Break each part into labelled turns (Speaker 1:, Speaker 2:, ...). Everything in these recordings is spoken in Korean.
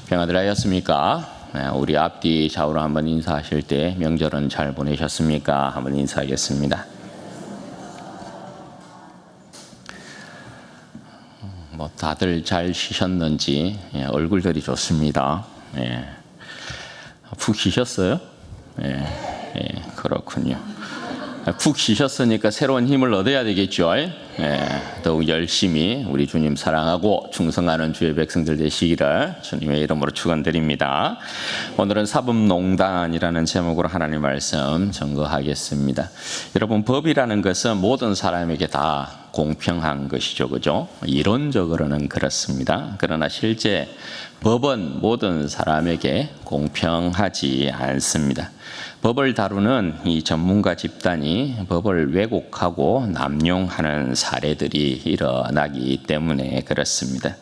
Speaker 1: 평안들 하셨습니까? 우리 앞뒤 좌우로 한번 인사하실 때 명절은 잘 보내셨습니까? 한번 인사하겠습니다. 다들 잘 쉬셨는지 얼굴들이 좋습니다. 푹 쉬셨어요? 그렇군요. 푹 쉬셨으니까 새로운 힘을 얻어야 되겠죠. 더욱 열심히 우리 주님 사랑하고 충성하는 주의 백성들 되시기를 주님의 이름으로 축원드립니다. 오늘은 사법농단이라는 제목으로 하나님 말씀 전거하겠습니다. 여러분, 법이라는 것은 모든 사람에게 다 공평한 것이죠, 그죠? 이론적으로는 그렇습니다. 그러나 실제 법은 모든 사람에게 공평하지 않습니다. 법을 다루는 이 전문가 집단이 법을 왜곡하고 남용하는 사례들이 일어나기 때문에 그렇습니다.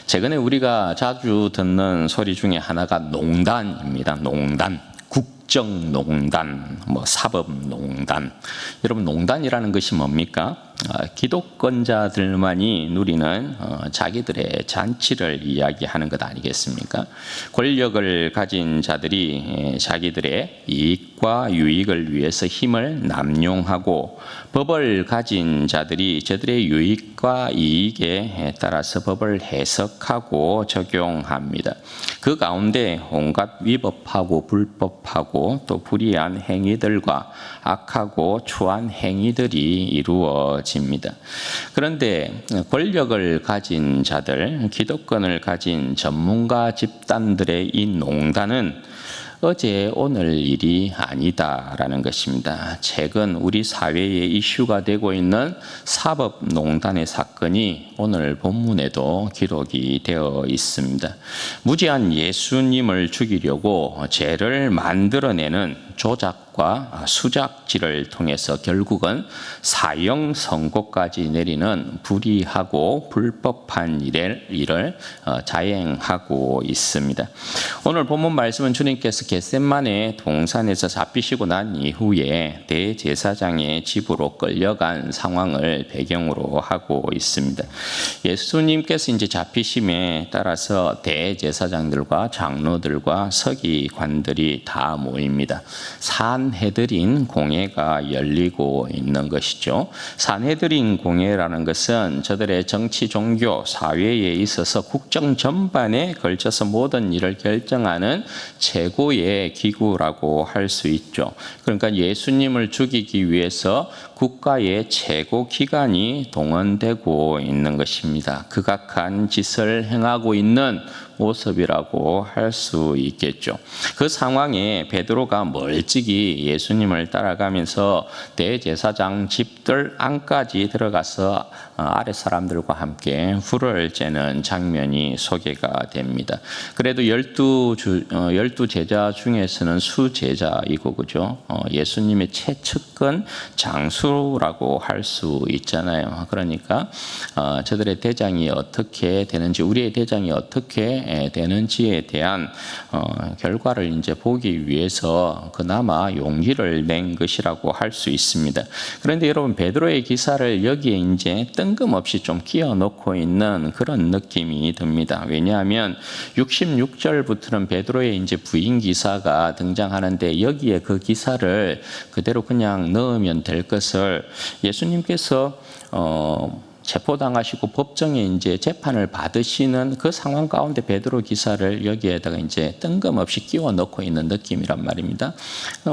Speaker 1: 최근에 우리가 자주 듣는 소리 중에 하나가 농단입니다. 농단. 국정농단, 사법농단. 여러분, 농단이라는 것이 뭡니까? 기독권자들만이 누리는 자기들의 잔치를 이야기하는 것 아니겠습니까? 권력을 가진 자들이 자기들의 이익과 유익을 위해서 힘을 남용하고, 법을 가진 자들이 저들의 유익과 이익에 따라서 법을 해석하고 적용합니다. 그 가운데 온갖 위법하고 불법하고 또 불의한 행위들과 악하고 추한 행위들이 이루어집니다. 그런데 권력을 가진 자들, 기득권을 가진 전문가 집단들의 이 농단은 어제 오늘 일이 아니다라는 것입니다. 최근 우리 사회에 이슈가 되고 있는 사법농단의 사건이 오늘 본문에도 기록이 되어 있습니다. 무지한 예수님을 죽이려고 죄를 만들어내는 조작과 수작질을 통해서 결국은 사형 선고까지 내리는 불의하고 불법한 일을 자행하고 있습니다. 오늘 본문 말씀은 주님께서 겟세마네 동산에서 잡히시고 난 이후에 대제사장의 집으로 끌려간 상황을 배경으로 하고 있습니다. 예수님께서 이제 잡히심에 따라서 대제사장들과 장로들과 서기관들이 다 모입니다. 산헤드린 공회가 열리고 있는 것이죠. 산헤드린 공회라는 것은 저들의 정치, 종교, 사회에 있어서 국정 전반에 걸쳐서 모든 일을 결정하는 최고의 기구라고 할 수 있죠. 그러니까 예수님을 죽이기 위해서 국가의 최고 기관이 동원되고 있는 것입니다. 극악한 짓을 행하고 있는 모습이라고 할 수 있겠죠. 그 상황에 베드로가 멀찍이 예수님을 따라가면서 대제사장 집들 안까지 들어가서 아랫 사람들과 함께 불을 쬐는 장면이 소개가 됩니다. 그래도 12 제자 중에서는 수제자이고, 그죠? 예수님의 최측근 장수라고 할 수 있잖아요. 그러니까 저들의 대장이 어떻게 되는지, 우리의 대장이 어떻게 되는지에 대한 결과를 이제 보기 위해서 그나마 용기를 낸 것이라고 할 수 있습니다. 그런데 여러분, 베드로의 기사를 여기에 이제 뜬금없이 좀 끼워 넣고 있는 그런 느낌이 듭니다. 왜냐하면 66절부터는 베드로의 이제 부인 기사가 등장하는데, 여기에 그 기사를 그대로 그냥 넣으면 될 것을 예수님께서 체포당하시고 법정에 이제 재판을 받으시는 그 상황 가운데 베드로 기사를 여기에다가 이제 뜬금없이 끼워 넣고 있는 느낌이란 말입니다.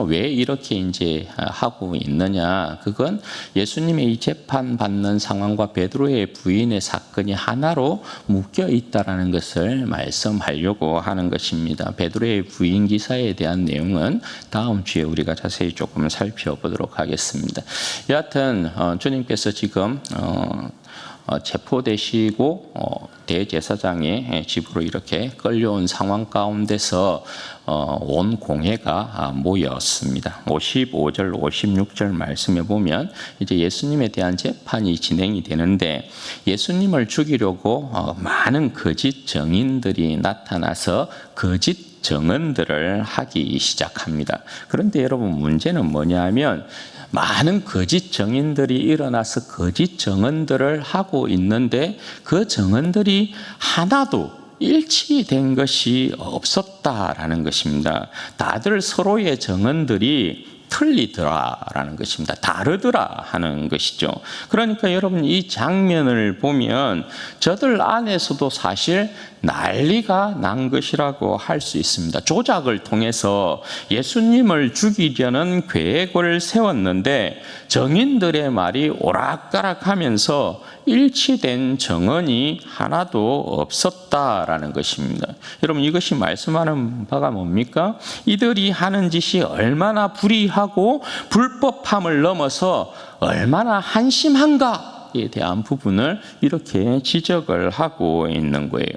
Speaker 1: 왜 이렇게 이제 하고 있느냐? 그건 예수님의 이 재판 받는 상황과 베드로의 부인의 사건이 하나로 묶여 있다라는 것을 말씀하려고 하는 것입니다. 베드로의 부인 기사에 대한 내용은 다음 주에 우리가 자세히 조금 살펴보도록 하겠습니다. 여하튼 주님께서 지금 체포되시고 대제사장의 집으로 이렇게 끌려온 상황 가운데서 온 공회가 모였습니다. 55절, 56절 말씀에 보면 이제 예수님에 대한 재판이 진행이 되는데, 예수님을 죽이려고 많은 거짓 증인들이 나타나서 거짓 증언들을 하기 시작합니다. 그런데 여러분, 문제는 뭐냐면 많은 거짓 증인들이 일어나서 거짓 증언들을 하고 있는데 그 증언들이 하나도 일치된 것이 없었다라는 것입니다. 다들 서로의 정언들이 틀리더라라는 것입니다. 다르더라 하는 것이죠. 그러니까 여러분 이 장면을 보면 저들 안에서도 사실 난리가 난 것이라고 할 수 있습니다. 조작을 통해서 예수님을 죽이려는 계획을 세웠는데 정인들의 말이 오락가락하면서 일치된 정언이 하나도 없었다라는 것입니다. 여러분 이것이 말씀하는 바가 뭡니까? 이들이 하는 짓이 얼마나 불의하고 불법함을 넘어서 얼마나 한심한가에 대한 부분을 이렇게 지적을 하고 있는 거예요.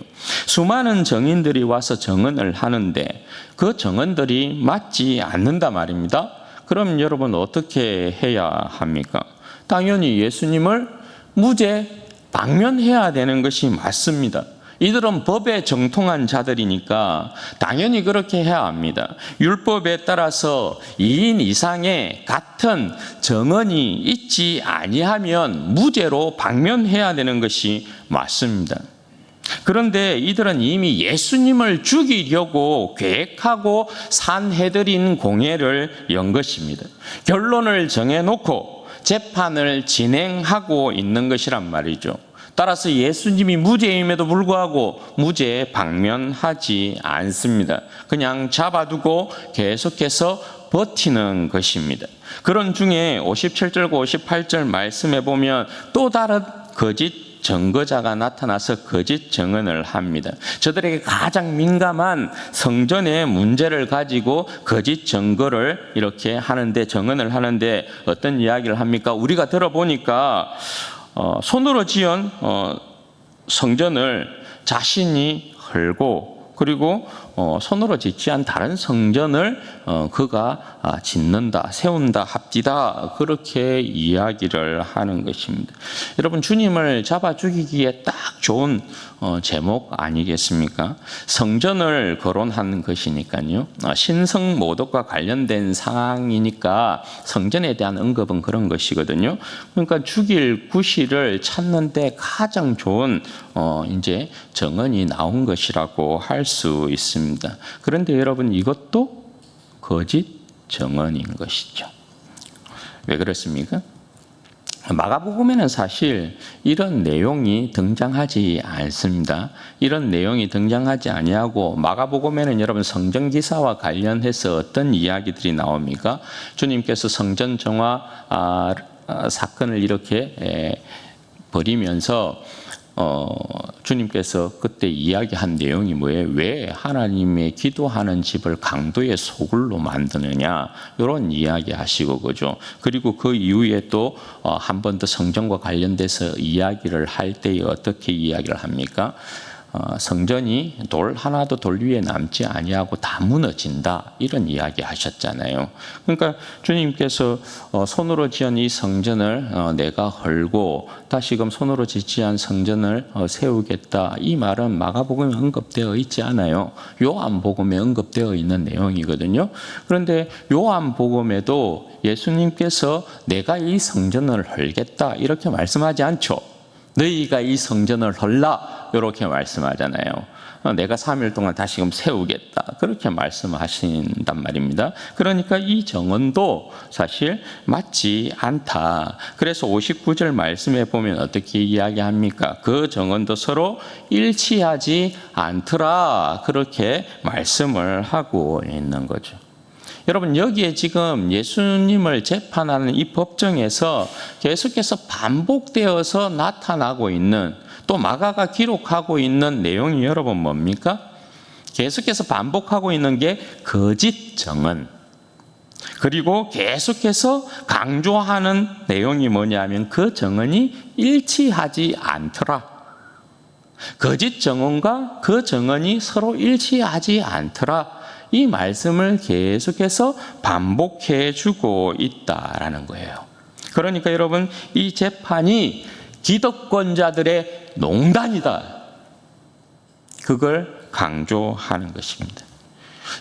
Speaker 1: 수많은 정인들이 와서 정언을 하는데 그 정언들이 맞지 않는다 말입니다. 그럼 여러분 어떻게 해야 합니까? 당연히 예수님을 무죄 방면해야 되는 것이 맞습니다. 이들은 법에 정통한 자들이니까 당연히 그렇게 해야 합니다. 율법에 따라서 2인 이상의 같은 정언이 있지 아니하면 무죄로 방면해야 되는 것이 맞습니다. 그런데 이들은 이미 예수님을 죽이려고 계획하고 산해드린 공회를 연 것입니다. 결론을 정해놓고 재판을 진행하고 있는 것이란 말이죠. 따라서 예수님이 무죄임에도 불구하고 무죄에 방면하지 않습니다. 그냥 잡아두고 계속해서 버티는 것입니다. 그런 중에 57절과 58절 말씀에 보면 또 다른 거짓 증거자가 나타나서 거짓 증언을 합니다. 저들에게 가장 민감한 성전의 문제를 가지고 거짓 증거를 이렇게 하는데 증언을 하는데 어떤 이야기를 합니까? 우리가 들어보니까 손으로 지은 성전을 자신이 헐고 그리고 손으로 짓지 않은 다른 성전을 그가 짓는다, 세운다, 합디다 그렇게 이야기를 하는 것입니다. 여러분 주님을 잡아 죽이기에 딱 좋은 제목 아니겠습니까? 성전을 거론한 것이니까요. 신성 모독과 관련된 상황이니까 성전에 대한 언급은 그런 것이거든요. 그러니까 죽일 구실을 찾는데 가장 좋은 이제 정언이 나온 것이라고 할 수 있습니다. 그런데 여러분 이것도 거짓 정언인 것이죠. 왜 그렇습니까? 마가복음에는 사실 이런 내용이 등장하지 않습니다. 이런 내용이 등장하지 아니하고 마가복음에는 여러분 성전 기사와 관련해서 어떤 이야기들이 나옵니까? 주님께서 성전 정화 사건을 이렇게 벌이면서 주님께서 그때 이야기한 내용이 뭐예요? 왜 하나님의 기도하는 집을 강도의 소굴로 만드느냐 이런 이야기 하시고 그죠. 그리고 그 이후에 또 한 번 더 성전과 관련돼서 이야기를 할 때에 어떻게 이야기를 합니까? 성전이 돌 하나도 돌 위에 남지 아니하고 다 무너진다 이런 이야기 하셨잖아요. 그러니까 주님께서 손으로 지은 이 성전을 내가 헐고 다시금 손으로 짓지 않은 성전을 세우겠다 이 말은 마가복음에 언급되어 있지 않아요. 요한복음에 언급되어 있는 내용이거든요. 그런데 요한복음에도 예수님께서 내가 이 성전을 헐겠다 이렇게 말씀하지 않죠. 너희가 이 성전을 헐라 이렇게 말씀하잖아요. 내가 3일 동안 다시금 세우겠다 그렇게 말씀하신단 말입니다. 그러니까 이 정언도 사실 맞지 않다. 그래서 59절 말씀에 보면 어떻게 이야기합니까? 그 정언도 서로 일치하지 않더라 그렇게 말씀을 하고 있는 거죠. 여러분 여기에 지금 예수님을 재판하는 이 법정에서 계속해서 반복되어서 나타나고 있는 또 마가가 기록하고 있는 내용이 여러분 뭡니까? 계속해서 반복하고 있는 게 거짓 정언. 그리고 계속해서 강조하는 내용이 뭐냐면 그 정언이 일치하지 않더라. 거짓 정언과 그 정언이 서로 일치하지 않더라. 이 말씀을 계속해서 반복해 주고 있다라는 거예요. 그러니까 여러분 이 재판이 기득권자들의 농단이다. 그걸 강조하는 것입니다.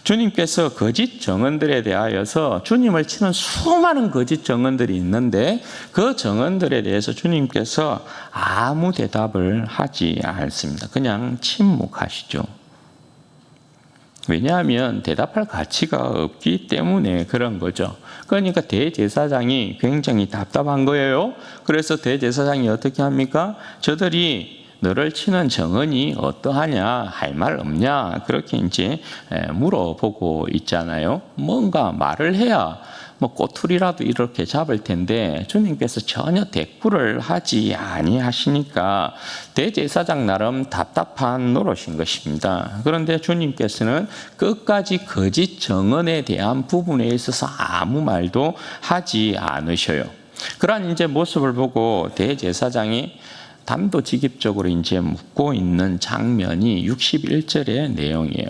Speaker 1: 주님께서 거짓 정언들에 대하여서 주님을 치는 수많은 거짓 정언들이 있는데 그 정언들에 대해서 주님께서 아무 대답을 하지 않습니다. 그냥 침묵하시죠. 왜냐하면 대답할 가치가 없기 때문에 그런 거죠. 그러니까 대제사장이 굉장히 답답한 거예요. 그래서 대제사장이 어떻게 합니까? 저들이 너를 치는 정언이 어떠하냐, 할 말 없냐, 그렇게 이제 물어보고 있잖아요. 뭔가 말을 해야 뭐 꼬투리라도 이렇게 잡을 텐데 주님께서 전혀 대꾸를 하지 아니하시니까 대제사장 나름 답답한 노릇인 것입니다. 그런데 주님께서는 끝까지 거짓 정언에 대한 부분에 있어서 아무 말도 하지 않으셔요. 그러한 이제 모습을 보고 대제사장이 단도직입적으로 이제 묻고 있는 장면이 61절의 내용이에요.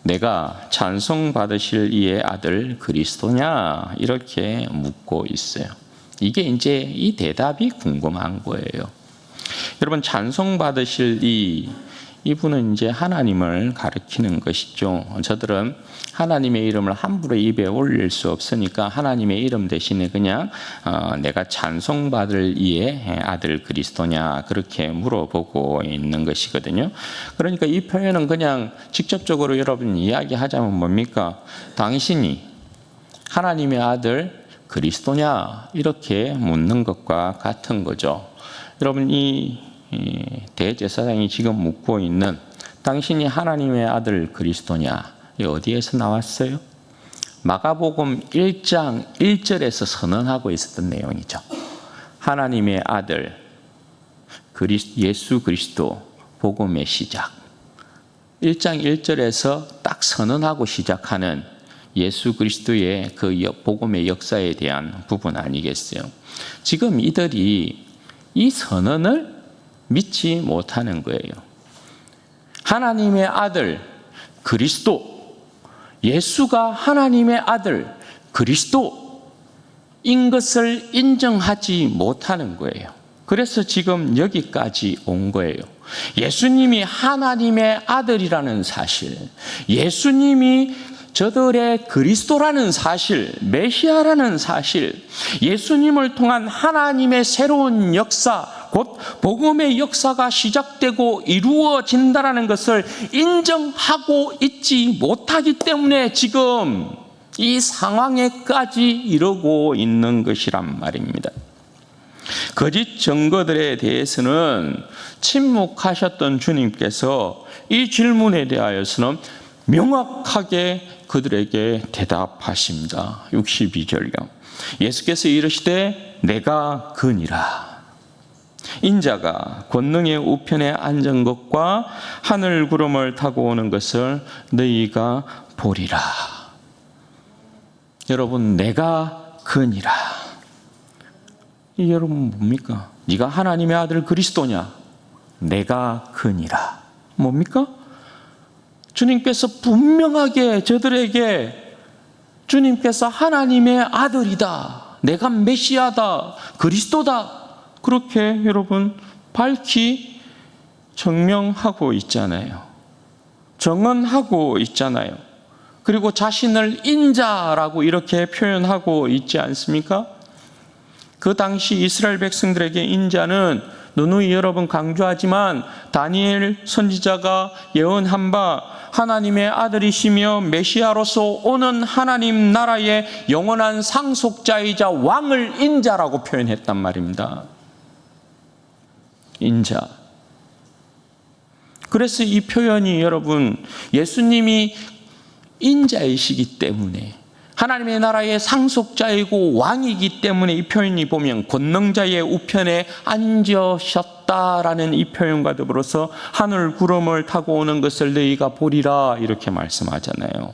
Speaker 1: 내가 찬송받으실 이의 아들 그리스도냐? 이렇게 묻고 있어요. 이게 이제 이 대답이 궁금한 거예요. 여러분, 찬송받으실 이분은 이제 하나님을 가리키는 것이죠. 저들은 하나님의 이름을 함부로 입에 올릴 수 없으니까 하나님의 이름 대신에 그냥 내가 찬송받을 이의 아들 그리스도냐 그렇게 물어보고 있는 것이거든요. 그러니까 이 표현은 그냥 직접적으로 여러분 이야기하자면 뭡니까? 당신이 하나님의 아들 그리스도냐 이렇게 묻는 것과 같은 거죠. 여러분, 이 대제사장이 지금 묻고 있는 당신이 하나님의 아들 그리스도냐, 이 어디에서 나왔어요? 마가복음 1장 1절에서 선언하고 있었던 내용이죠. 하나님의 아들 예수 그리스도 복음의 시작. 1장 1절에서 딱 선언하고 시작하는 예수 그리스도의 그 복음의 역사에 대한 부분 아니겠어요? 지금 이들이 이 선언을 믿지 못하는 거예요. 하나님의 아들 그리스도, 예수가 하나님의 아들 그리스도인 것을 인정하지 못하는 거예요. 그래서 지금 여기까지 온 거예요. 예수님이 하나님의 아들이라는 사실, 예수님이 저들의 그리스도라는 사실, 메시아라는 사실, 예수님을 통한 하나님의 새로운 역사, 곧 복음의 역사가 시작되고 이루어진다는 것을 인정하고 있지 못하기 때문에 지금 이 상황에까지 이르고 있는 것이란 말입니다. 거짓 증거들에 대해서는 침묵하셨던 주님께서 이 질문에 대하여서는 명확하게 그들에게 대답하십니다. 62절요. 예수께서 이르시되 내가 그니라. 인자가 권능의 우편에 앉은 것과 하늘 구름을 타고 오는 것을 너희가 보리라. 여러분, 내가 그니라. 이 여러분 뭡니까? 네가 하나님의 아들 그리스도냐? 내가 그니라. 뭡니까? 주님께서 분명하게 저들에게 주님께서 하나님의 아들이다, 내가 메시아다, 그리스도다, 그렇게 여러분 밝히 증명하고 있잖아요. 정언하고 있잖아요. 그리고 자신을 인자라고 이렇게 표현하고 있지 않습니까? 그 당시 이스라엘 백성들에게 인자는 누누이 여러분 강조하지만 다니엘 선지자가 예언한 바 하나님의 아들이시며 메시아로서 오는 하나님 나라의 영원한 상속자이자 왕을 인자라고 표현했단 말입니다. 인자. 그래서 이 표현이 여러분 예수님이 인자이시기 때문에 하나님의 나라의 상속자이고 왕이기 때문에 이 표현이 보면 권능자의 우편에 앉으셨다라는 이 표현과 더불어서 하늘 구름을 타고 오는 것을 너희가 보리라 이렇게 말씀하잖아요.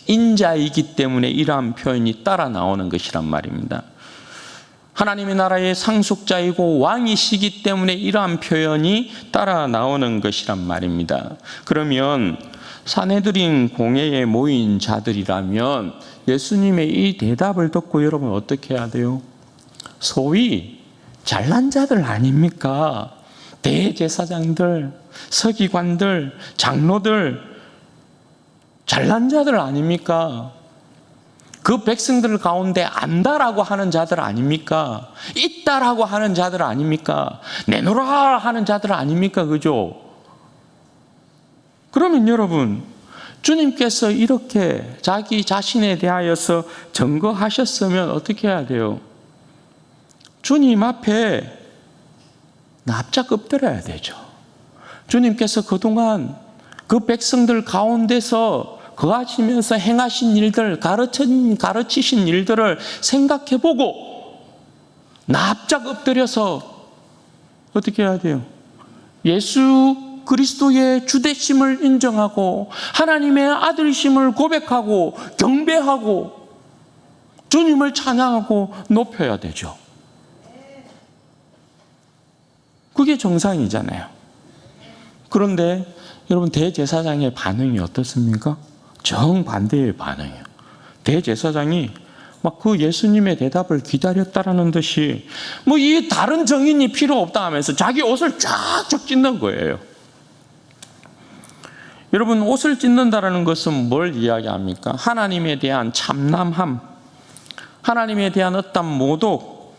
Speaker 1: 인자이기 때문에 이러한 표현이 따라 나오는 것이란 말입니다. 하나님의 나라의 상속자이고 왕이시기 때문에 이러한 표현이 따라 나오는 것이란 말입니다. 그러면 산헤드린 공회에 모인 자들이라면 예수님의 이 대답을 듣고 여러분 어떻게 해야 돼요? 소위 잘난 자들 아닙니까? 대제사장들, 서기관들, 장로들, 잘난 자들 아닙니까? 그 백성들 가운데 안다라고 하는 자들 아닙니까? 있다라고 하는 자들 아닙니까? 내놓으라 하는 자들 아닙니까? 그죠? 그러면 여러분, 주님께서 이렇게 자기 자신에 대하여서 증거하셨으면 어떻게 해야 돼요? 주님 앞에 납작 엎드려야 되죠. 주님께서 그동안 그 백성들 가운데서 거하시면서 행하신 일들, 가르치신 일들을 생각해보고 납작 엎드려서 어떻게 해야 돼요? 예수 그리스도의 주되심을 인정하고 하나님의 아들이심을 고백하고 경배하고 주님을 찬양하고 높여야 되죠. 그게 정상이잖아요. 그런데 여러분, 대제사장의 반응이 어떻습니까? 정반대의 반응이에요. 대제사장이 막 그 예수님의 대답을 기다렸다라는 듯이 뭐 이 다른 정인이 필요 없다 하면서 자기 옷을 쫙쫙 찢는 거예요. 여러분, 옷을 찢는다라는 것은 뭘 이야기합니까? 하나님에 대한 참남함, 하나님에 대한 어떤 모독,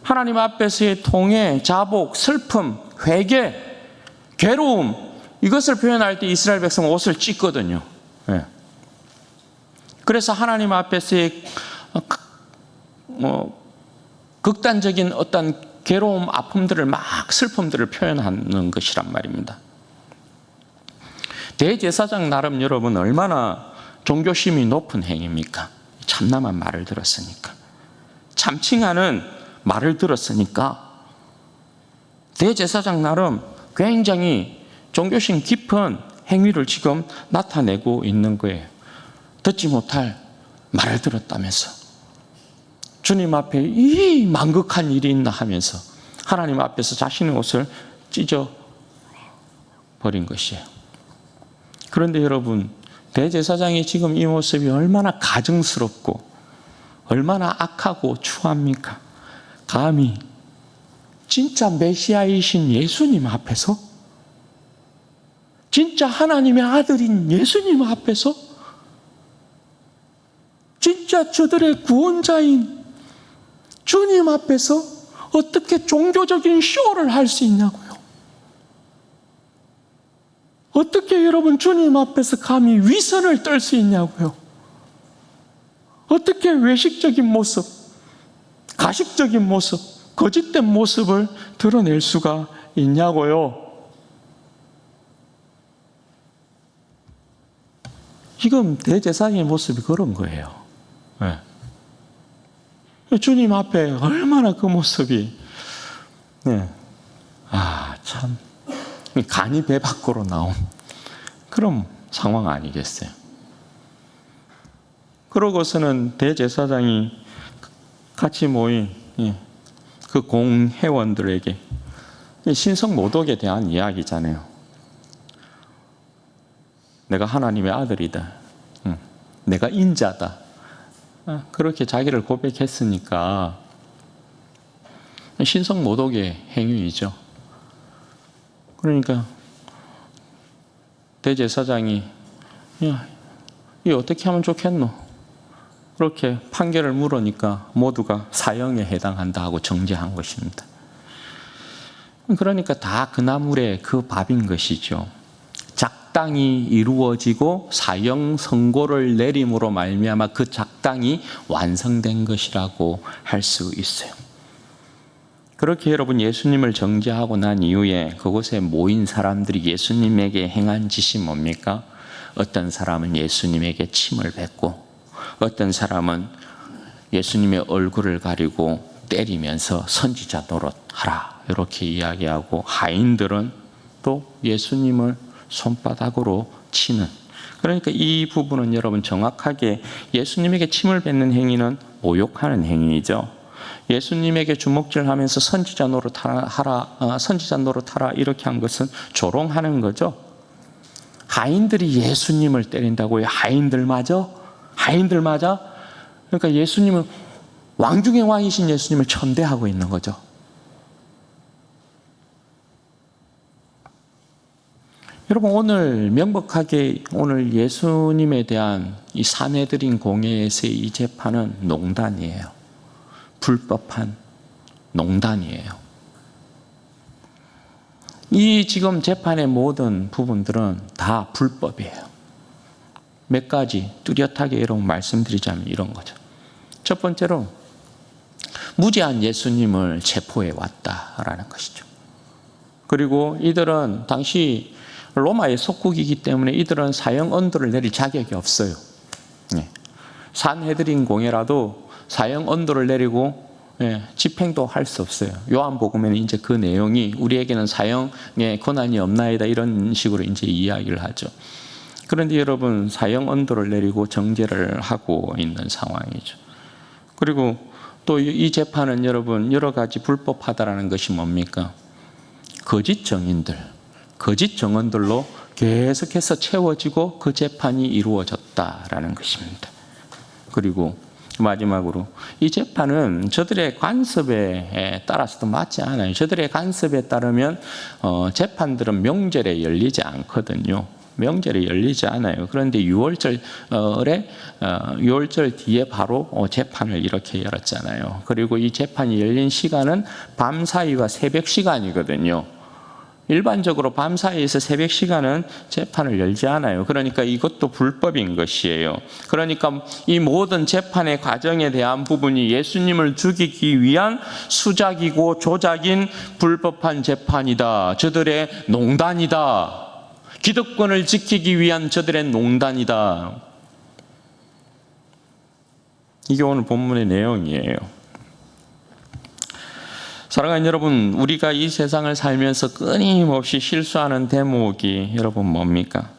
Speaker 1: 하나님 앞에서의 통해, 자복, 슬픔, 회개, 괴로움, 이것을 표현할 때 이스라엘 백성은 옷을 찢거든요. 네. 그래서 하나님 앞에서의 극단적인 어떤 괴로움, 아픔들을 막 슬픔들을 표현하는 것이란 말입니다. 대제사장 나름 여러분 얼마나 종교심이 높은 행위입니까? 참남한 말을 들었으니까, 참칭하는 말을 들었으니까 대제사장 나름 굉장히 종교심 깊은 행위를 지금 나타내고 있는 거예요. 듣지 못할 말을 들었다면서 주님 앞에 이 망극한 일이 있나 하면서 하나님 앞에서 자신의 옷을 찢어 버린 것이에요. 그런데 여러분, 대제사장이 지금 이 모습이 얼마나 가증스럽고 얼마나 악하고 추합니까? 감히 진짜 메시아이신 예수님 앞에서, 진짜 하나님의 아들인 예수님 앞에서, 진짜 저들의 구원자인 주님 앞에서 어떻게 종교적인 쇼를 할 수 있냐고요. 어떻게 여러분 주님 앞에서 감히 위선을 떨 수 있냐고요. 어떻게 외식적인 모습, 가식적인 모습, 거짓된 모습을 드러낼 수가 있냐고요. 지금 대제사장의 모습이 그런 거예요. 네. 주님 앞에 얼마나 그 모습이, 네. 참 간이 배 밖으로 나온 그런 상황 아니겠어요? 그러고서는 대제사장이 같이 모인 그 공회원들에게 신성 모독에 대한 이야기잖아요. 내가 하나님의 아들이다. 내가 인자다. 그렇게 자기를 고백했으니까 신성 모독의 행위이죠. 그러니까 대제사장이 이 어떻게 하면 좋겠노? 그렇게 판결을 물으니까 모두가 사형에 해당한다 하고 정죄한 것입니다. 그러니까 다 그 나물의 그 밥인 것이죠. 작당이 이루어지고 사형 선고를 내림으로 말미암아 그 작당이 완성된 것이라고 할 수 있어요. 그렇게 여러분, 예수님을 정죄하고 난 이후에 그곳에 모인 사람들이 예수님에게 행한 짓이 뭡니까? 어떤 사람은 예수님에게 침을 뱉고, 어떤 사람은 예수님의 얼굴을 가리고 때리면서 선지자 노릇하라 이렇게 이야기하고, 하인들은 또 예수님을 손바닥으로 치는, 그러니까 이 부분은 여러분 정확하게 예수님에게 침을 뱉는 행위는 모욕하는 행위이죠. 예수님에게 주먹질하면서 선지자 노릇하라 이렇게 한 것은 조롱하는 거죠. 하인들이 예수님을 때린다고요? 하인들 맞아? 그러니까 예수님을, 왕 중의 왕이신 예수님을 천대하고 있는 거죠. 여러분 오늘 명백하게 오늘 예수님에 대한 이 산헤드린 공회에서의 이 재판은 농단이에요. 불법한 농단이에요. 이 지금 재판의 모든 부분들은 다 불법이에요. 몇 가지 뚜렷하게 여러분 말씀드리자면 이런 거죠. 첫 번째로 무죄한 예수님을 체포해 왔다라는 것이죠. 그리고 이들은 당시 로마의 속국이기 때문에 이들은 사형 언도를 내릴 자격이 없어요. 산헤드린 공회라도 사형 언도를 내리고 집행도 할 수 없어요. 요한복음에는 이제 그 내용이 우리에게는 사형의 권한이 없나이다 이런 식으로 이제 이야기를 하죠. 그런데 여러분 사형 언도를 내리고 정죄를 하고 있는 상황이죠. 그리고 또 이 재판은 여러분 여러 가지 불법하다라는 것이 뭡니까? 거짓 증인들, 거짓 증언들로 계속해서 채워지고 그 재판이 이루어졌다라는 것입니다. 그리고 마지막으로 이 재판은 저들의 간섭에 따라서도 맞지 않아요. 저들의 간섭에 따르면 재판들은 명절에 열리지 않거든요. 명절에 열리지 않아요. 그런데 6월절에 6월절 뒤에 바로 재판을 이렇게 열었잖아요. 그리고 이 재판이 열린 시간은 밤 사이와 새벽 시간이거든요. 일반적으로 밤 사이에서 새벽 시간은 재판을 열지 않아요. 그러니까 이것도 불법인 것이에요. 그러니까 이 모든 재판의 과정에 대한 부분이 예수님을 죽이기 위한 수작이고 조작인 불법한 재판이다. 저들의 농단이다. 기득권을 지키기 위한 저들의 농단이다. 이게 오늘 본문의 내용이에요. 사랑하는 여러분, 우리가 이 세상을 살면서 끊임없이 실수하는 대목이 여러분 뭡니까?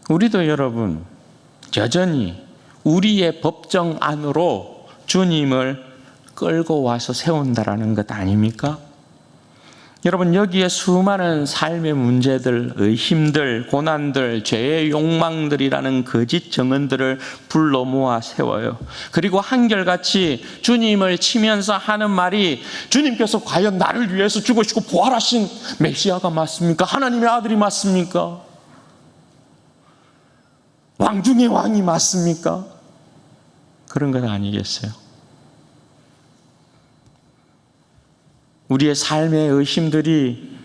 Speaker 1: 우리도 여러분 여전히 우리의 법정 안으로 주님을 끌고 와서 세운다라는 것 아닙니까? 여러분 여기에 수많은 삶의 문제들, 의심들, 고난들, 죄의 욕망들이라는 거짓 증언들을 불러 모아 세워요. 그리고 한결같이 주님을 치면서 하는 말이 주님께서 과연 나를 위해서 죽으시고 부활하신 메시아가 맞습니까? 하나님의 아들이 맞습니까? 왕 중의 왕이 맞습니까? 그런 건 아니겠어요? 우리의 삶의 의심들이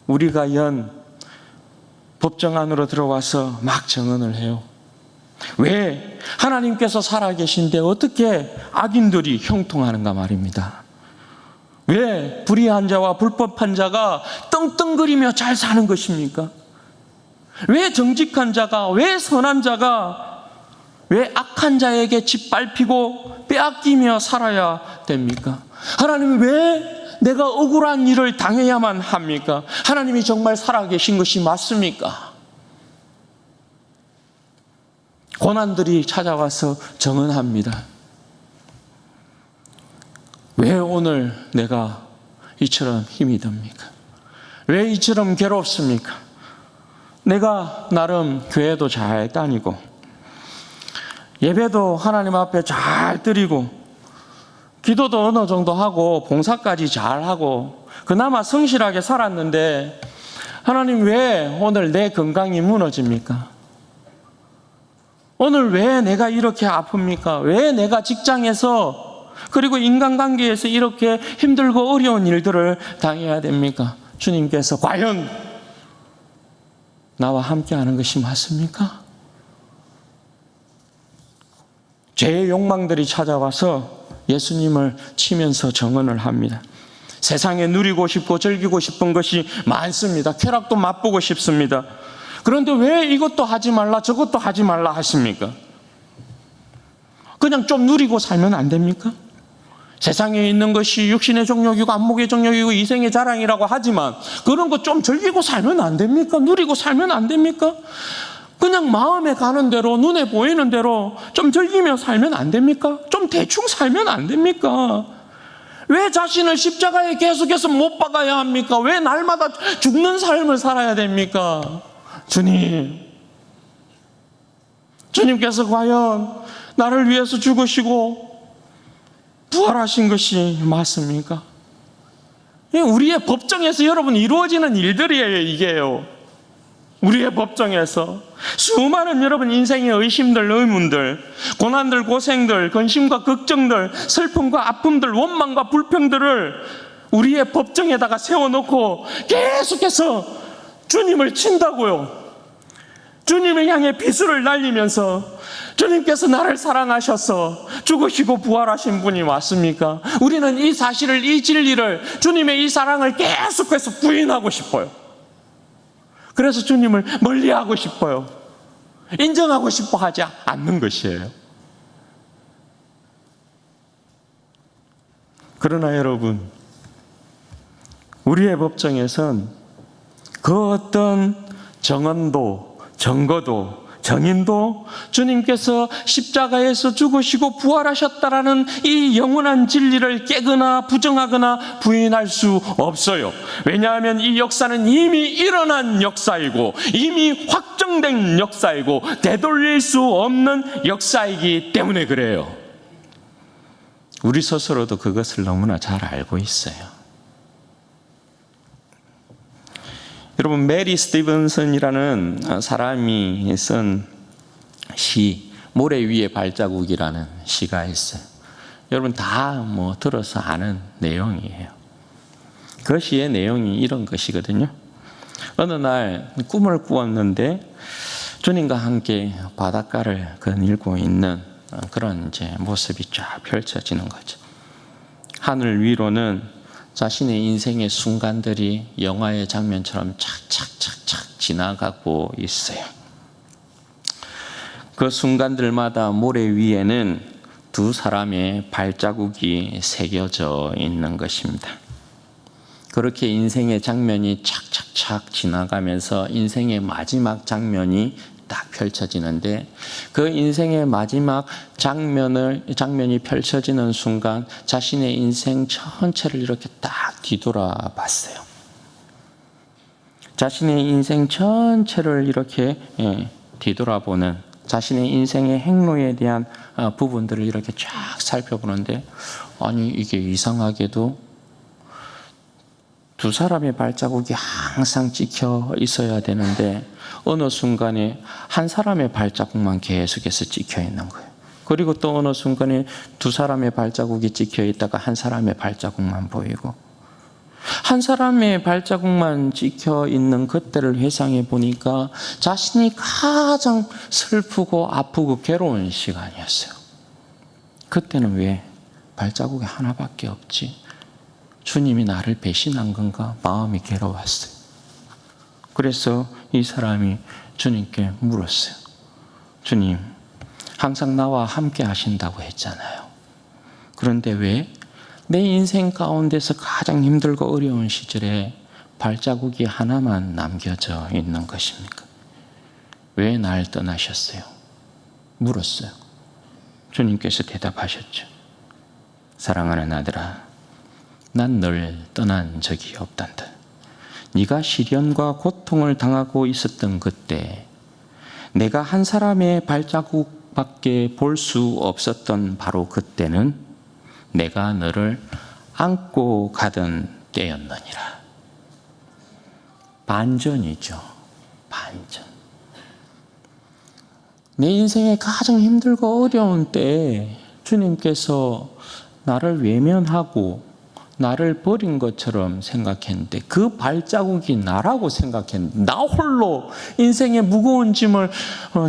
Speaker 1: 우리가 연 법정 안으로 들어와서 막 증언을 해요. 왜 하나님께서 살아계신데 어떻게 악인들이 형통하는가 말입니다. 왜 불의한 자와 불법한 자가 떵떵거리며 잘 사는 것입니까? 왜 정직한 자가, 왜 선한 자가, 왜 악한 자에게 짓밟히고 빼앗기며 살아야 됩니까? 하나님은 왜 내가 억울한 일을 당해야만 합니까? 하나님이 정말 살아계신 것이 맞습니까? 고난들이 찾아와서 증언합니다. 왜 오늘 내가 이처럼 힘이 듭니까? 왜 이처럼 괴롭습니까? 내가 나름 교회도 잘 다니고 예배도 하나님 앞에 잘 드리고 기도도 어느 정도 하고 봉사까지 잘하고 그나마 성실하게 살았는데 하나님 왜 오늘 내 건강이 무너집니까? 오늘 왜 내가 이렇게 아픕니까? 왜 내가 직장에서 그리고 인간관계에서 이렇게 힘들고 어려운 일들을 당해야 됩니까? 주님께서 과연 나와 함께하는 것이 맞습니까? 죄의 욕망들이 찾아와서 예수님을 치면서 증언을 합니다. 세상에 누리고 싶고 즐기고 싶은 것이 많습니다. 쾌락도 맛보고 싶습니다. 그런데 왜 이것도 하지 말라 저것도 하지 말라 하십니까? 그냥 좀 누리고 살면 안 됩니까? 세상에 있는 것이 육신의 정욕이고 안목의 정욕이고 이생의 자랑이라고 하지만 그런 거 좀 즐기고 살면 안 됩니까? 누리고 살면 안 됩니까? 그냥 마음에 가는 대로 눈에 보이는 대로 좀 즐기며 살면 안 됩니까? 좀 대충 살면 안 됩니까? 왜 자신을 십자가에 계속해서 못 박아야 합니까? 왜 날마다 죽는 삶을 살아야 됩니까? 주님께서 과연 나를 위해서 죽으시고 부활하신 것이 맞습니까? 우리의 법정에서 여러분 이루어지는 일들이에요, 이게요. 우리의 법정에서 수많은 여러분 인생의 의심들, 의문들, 고난들, 고생들, 근심과 걱정들, 슬픔과 아픔들, 원망과 불평들을 우리의 법정에다가 세워놓고 계속해서 주님을 친다고요. 주님을 향해 비수를 날리면서 주님께서 나를 사랑하셔서 죽으시고 부활하신 분이 맞습니까? 우리는 이 사실을, 이 진리를, 주님의 이 사랑을 계속해서 부인하고 싶어요. 그래서 주님을 멀리하고 싶어요. 인정하고 싶어 하지 않는 것이에요. 그러나 여러분, 우리의 법정에선 그 어떤 정언도, 증거도, 정인도 주님께서 십자가에서 죽으시고 부활하셨다라는 이 영원한 진리를 깨거나 부정하거나 부인할 수 없어요. 왜냐하면 이 역사는 이미 일어난 역사이고 이미 확정된 역사이고 되돌릴 수 없는 역사이기 때문에 그래요. 우리 스스로도 그것을 너무나 잘 알고 있어요. 여러분, 메리 스티븐슨이라는 사람이 쓴 시, 모래 위의 발자국이라는 시가 있어요. 여러분 다 들어서 아는 내용이에요. 그 시의 내용이 이런 것이거든요. 어느 날 꿈을 꾸었는데 주님과 함께 바닷가를 거닐고 있는 그런 이제 모습이 쫙 펼쳐지는 거죠. 하늘 위로는 자신의 인생의 순간들이 영화의 장면처럼 착착착착 지나가고 있어요. 그 순간들마다 모래 위에는 두 사람의 발자국이 새겨져 있는 것입니다. 그렇게 인생의 장면이 착착착 지나가면서 인생의 마지막 장면이 딱 펼쳐지는데 그 인생의 마지막 장면이 펼쳐지는 순간 자신의 인생 전체를 이렇게 딱 뒤돌아봤어요. 자신의 인생 전체를 이렇게 뒤돌아보는 자신의 인생의 행로에 대한 부분들을 이렇게 쫙 살펴보는데 아니 이게 이상하게도 두 사람의 발자국이 항상 찍혀 있어야 되는데 어느 순간에 한 사람의 발자국만 계속해서 찍혀 있는 거예요. 그리고 또 어느 순간에 두 사람의 발자국이 찍혀 있다가 한 사람의 발자국만 보이고 한 사람의 발자국만 찍혀 있는 그때를 회상해 보니까 자신이 가장 슬프고 아프고 괴로운 시간이었어요. 그때는 왜 발자국이 하나밖에 없지? 주님이 나를 배신한 건가? 마음이 괴로웠어요. 그래서 이 사람이 주님께 물었어요. 주님, 항상 나와 함께 하신다고 했잖아요. 그런데 왜 내 인생 가운데서 가장 힘들고 어려운 시절에 발자국이 하나만 남겨져 있는 것입니까? 왜 날 떠나셨어요? 물었어요. 주님께서 대답하셨죠. 사랑하는 아들아, 난 널 떠난 적이 없단다. 네가 시련과 고통을 당하고 있었던 그때 내가 한 사람의 발자국밖에 볼 수 없었던 바로 그때는 내가 너를 안고 가던 때였느니라. 반전이죠. 반전. 내 인생에 가장 힘들고 어려운 때에 주님께서 나를 외면하고 나를 버린 것처럼 생각했는데 그 발자국이 나라고 생각했는데 나 홀로 인생의 무거운 짐을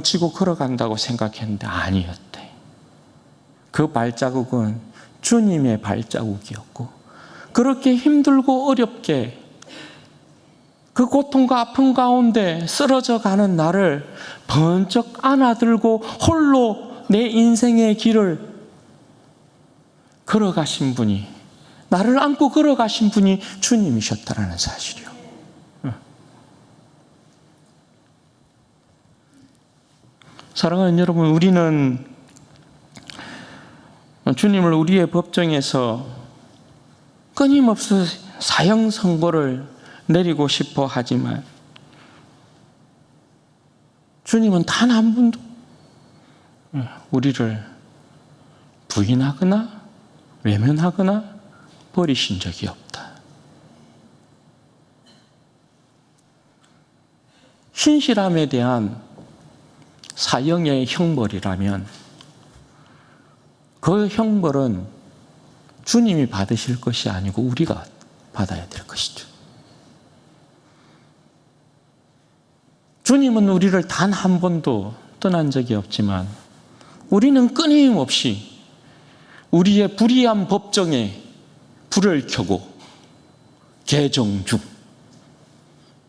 Speaker 1: 지고 걸어간다고 생각했는데 아니었대. 그 발자국은 주님의 발자국이었고 그렇게 힘들고 어렵게 그 고통과 아픔 가운데 쓰러져 가는 나를 번쩍 안아들고 홀로 내 인생의 길을 걸어가신 분이 나를 안고 걸어가신 분이 주님이셨다라는 사실이요. 사랑하는 여러분, 우리는 주님을 우리의 법정에서 끊임없이 사형 선고를 내리고 싶어 하지만 주님은 단 한 번도 우리를 부인하거나 외면하거나 버리신 적이 없다. 신실함에 대한 사형의 형벌이라면 그 형벌은 주님이 받으실 것이 아니고 우리가 받아야 될 것이죠. 주님은 우리를 단 한 번도 떠난 적이 없지만 우리는 끊임없이 우리의 불의한 법정에 불을 켜고 개정 중.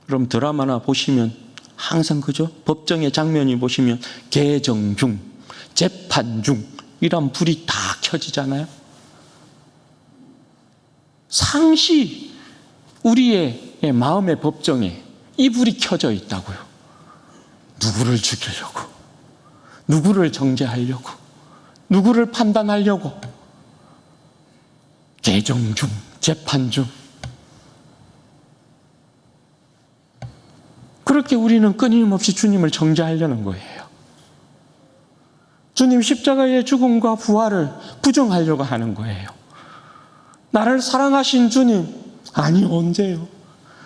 Speaker 1: 그럼 드라마나 보시면 항상 그죠? 법정의 장면이 보시면 개정 중, 재판 중 이런 불이 다 켜지잖아요. 상시 우리의 마음의 법정에 이 불이 켜져 있다고요. 누구를 죽이려고, 누구를 정죄하려고, 누구를 판단하려고. 개정 중, 재판 중. 그렇게 우리는 끊임없이 주님을 정죄하려는 거예요. 주님 십자가의 죽음과 부활을 부정하려고 하는 거예요. 나를 사랑하신 주님, 아니 언제요?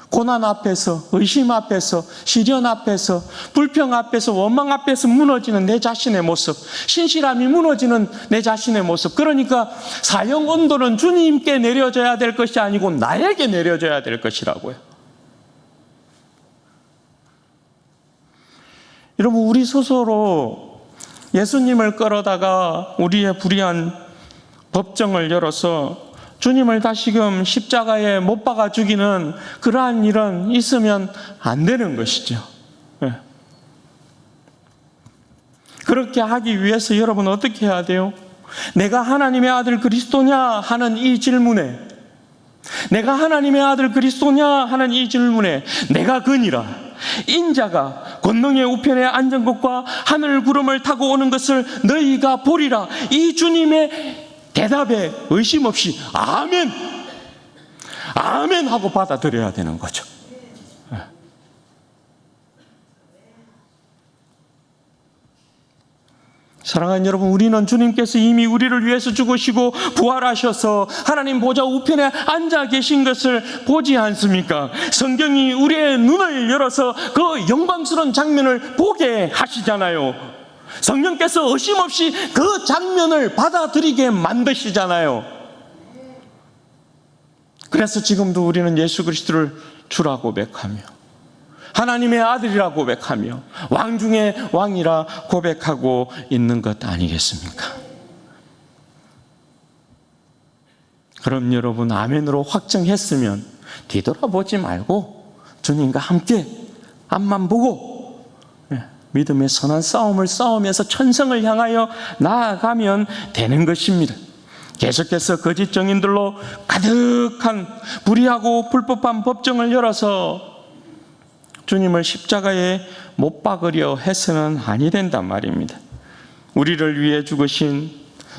Speaker 1: 고난 앞에서, 의심 앞에서, 시련 앞에서, 불평 앞에서, 원망 앞에서 무너지는 내 자신의 모습, 신실함이 무너지는 내 자신의 모습. 그러니까 사형 온도는 주님께 내려져야 될 것이 아니고 나에게 내려져야 될 것이라고요. 여러분, 우리 스스로 예수님을 끌어다가 우리의 불의한 법정을 열어서 주님을 다시금 십자가에 못 박아 죽이는 그러한 일은 있으면 안 되는 것이죠. 그렇게 하기 위해서 여러분 어떻게 해야 돼요? 내가 하나님의 아들 그리스도냐 하는 이 질문에, 내가 하나님의 아들 그리스도냐 하는 이 질문에 내가 그니라, 인자가 권능의 우편에 앉은 것과 하늘 구름을 타고 오는 것을 너희가 보리라, 이 주님의 대답에 의심 없이 아멘, 아멘 하고 받아들여야 되는 거죠. 사랑하는 여러분, 우리는 주님께서 이미 우리를 위해서 죽으시고 부활하셔서 하나님 보좌 우편에 앉아 계신 것을 보지 않습니까? 성경이 우리의 눈을 열어서 그 영광스러운 장면을 보게 하시잖아요. 성령께서 의심 없이 그 장면을 받아들이게 만드시잖아요. 그래서 지금도 우리는 예수 그리스도를 주라고 고백하며 하나님의 아들이라 고백하며 왕 중의 왕이라 고백하고 있는 것 아니겠습니까? 그럼 여러분, 아멘으로 확정했으면 뒤돌아보지 말고 주님과 함께 앞만 보고 믿음의 선한 싸움을 싸우면서 천성을 향하여 나아가면 되는 것입니다. 계속해서 거짓 정인들로 가득한 불의하고 불법한 법정을 열어서 주님을 십자가에 못 박으려 해서는 아니 된단 말입니다. 우리를 위해 죽으신,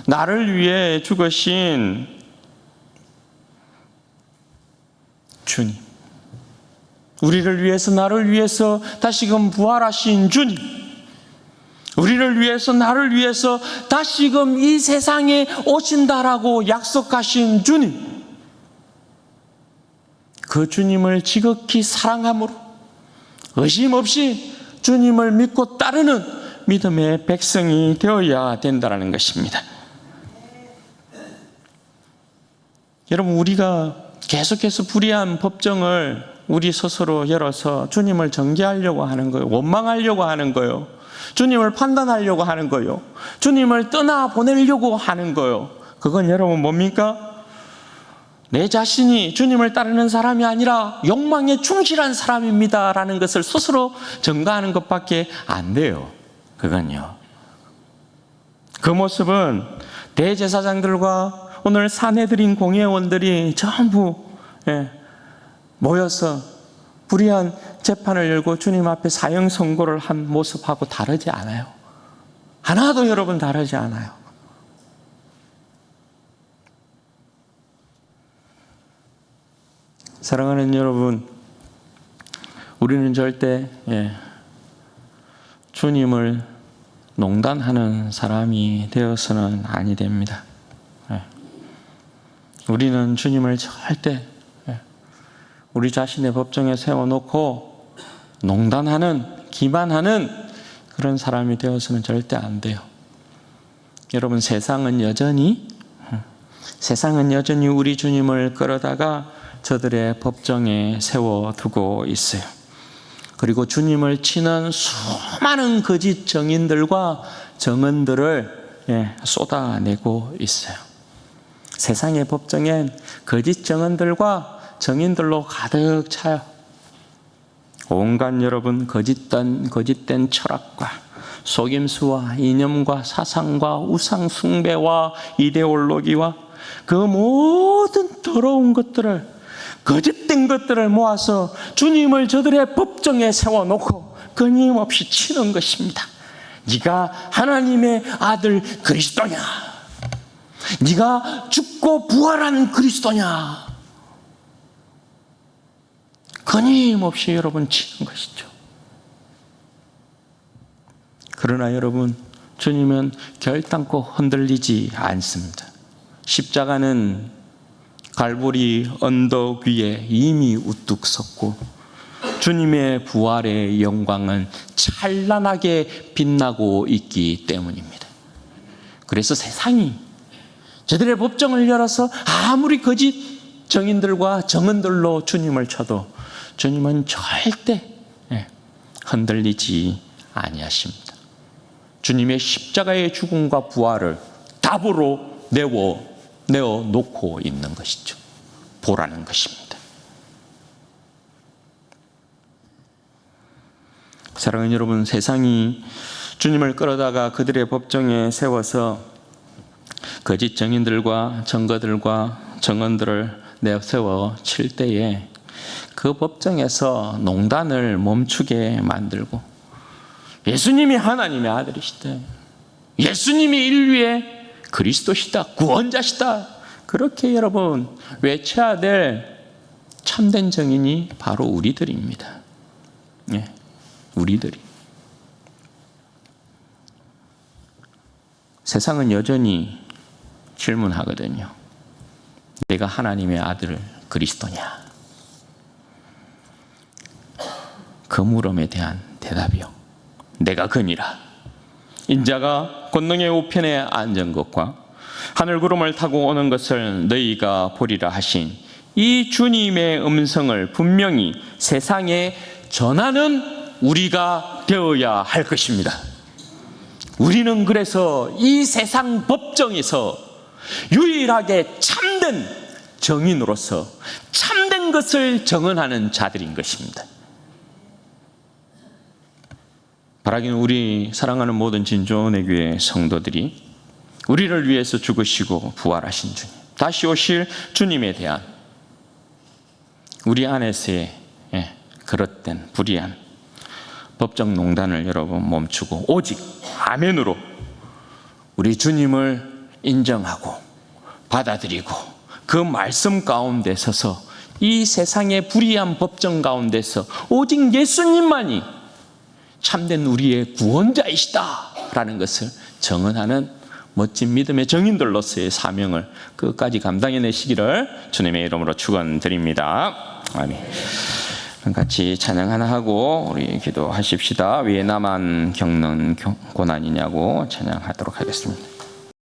Speaker 1: 나를 위해 죽으신 주님, 우리를 위해서, 나를 위해서 다시금 부활하신 주님, 우리를 위해서, 나를 위해서 다시금 이 세상에 오신다라고 약속하신 주님, 그 주님을 지극히 사랑함으로 의심 없이 주님을 믿고 따르는 믿음의 백성이 되어야 된다는 것입니다. 여러분, 우리가 계속해서 불의한 법정을 우리 스스로 열어서 주님을 정죄하려고 하는 거예요. 원망하려고 하는 거예요. 주님을 판단하려고 하는 거예요. 주님을 떠나보내려고 하는 거예요. 그건 여러분 뭡니까? 내 자신이 주님을 따르는 사람이 아니라 욕망에 충실한 사람입니다 라는 것을 스스로 증거하는 것밖에 안 돼요. 그건요. 그 모습은 대제사장들과 오늘 사내들인 공회원들이 전부 모여서 불의한 재판을 열고 주님 앞에 사형 선고를 한 모습하고 다르지 않아요. 하나도 여러분 다르지 않아요. 사랑하는 여러분, 우리는 절대 주님을 농단하는 사람이 되어서는 아니 됩니다. 우리는 주님을 절대 우리 자신의 법정에 세워놓고 농단하는 기만하는 그런 사람이 되어서는 절대 안 돼요. 여러분, 세상은 여전히 우리 주님을 끌어다가 저들의 법정에 세워두고 있어요. 그리고 주님을 치는 수많은 거짓 정인들과 정언들을 쏟아내고 있어요. 세상의 법정엔 거짓 정언들과 정인들로 가득 차요. 온갖 여러분 거짓된 철학과 속임수와 이념과 사상과 우상 숭배와 이데올로기와 그 모든 더러운 것들을, 거짓된 것들을 모아서 주님을 저들의 법정에 세워놓고 끊임없이 치는 것입니다. 네가 하나님의 아들 그리스도냐? 네가 죽고 부활한 그리스도냐? 끊임없이 여러분 치는 것이죠. 그러나 여러분, 주님은 결단코 흔들리지 않습니다. 십자가는 갈보리 언덕 위에 이미 우뚝 섰고 주님의 부활의 영광은 찬란하게 빛나고 있기 때문입니다. 그래서 세상이 저들의 법정을 열어서 아무리 거짓 정인들과 정언들로 주님을 쳐도 주님은 절대 흔들리지 아니하십니다. 주님의 십자가의 죽음과 부활을 답으로 내어 놓고 있는 것이죠. 보라는 것입니다. 사랑하는 여러분, 세상이 주님을 끌어다가 그들의 법정에 세워서 거짓 정인들과 증거들과 정언들을 내세워 칠 때에 그 법정에서 농단을 멈추게 만들고 예수님이 하나님의 아들이시다, 예수님이 인류의 그리스도시다, 구원자시다, 그렇게 여러분 외쳐야 될 참된 정인이 바로 우리들입니다. 우리들이. 세상은 여전히 질문하거든요. 내가 하나님의 아들 그리스도냐? 그 물음에 대한 대답이요, 내가 그니라. 인자가 권능의 우편에 앉은 것과 하늘구름을 타고 오는 것을 너희가 보리라 하신 이 주님의 음성을 분명히 세상에 전하는 우리가 되어야 할 것입니다. 우리는 그래서 이 세상 법정에서 유일하게 참된 정인으로서 참된 것을 정언하는 자들인 것입니다. 바라기는 우리 사랑하는 모든 진주원의 교회 성도들이 우리를 위해서 죽으시고 부활하신 주님, 다시 오실 주님에 대한 우리 안에서의 그릇된 불의한 법정 농단을 여러분 멈추고 오직 아멘으로 우리 주님을 인정하고 받아들이고 그 말씀 가운데 서서 이 세상의 불의한 법정 가운데서 오직 예수님만이 참된 우리의 구원자이시다 라는 것을 정언하는 멋진 믿음의 정인들로서의 사명을 끝까지 감당해내시기를 주님의 이름으로 축원드립니다. 아멘. 같이 찬양 하나 하고 우리 기도하십시다. 왜 나만 겪는 고난이냐고 찬양하도록 하겠습니다.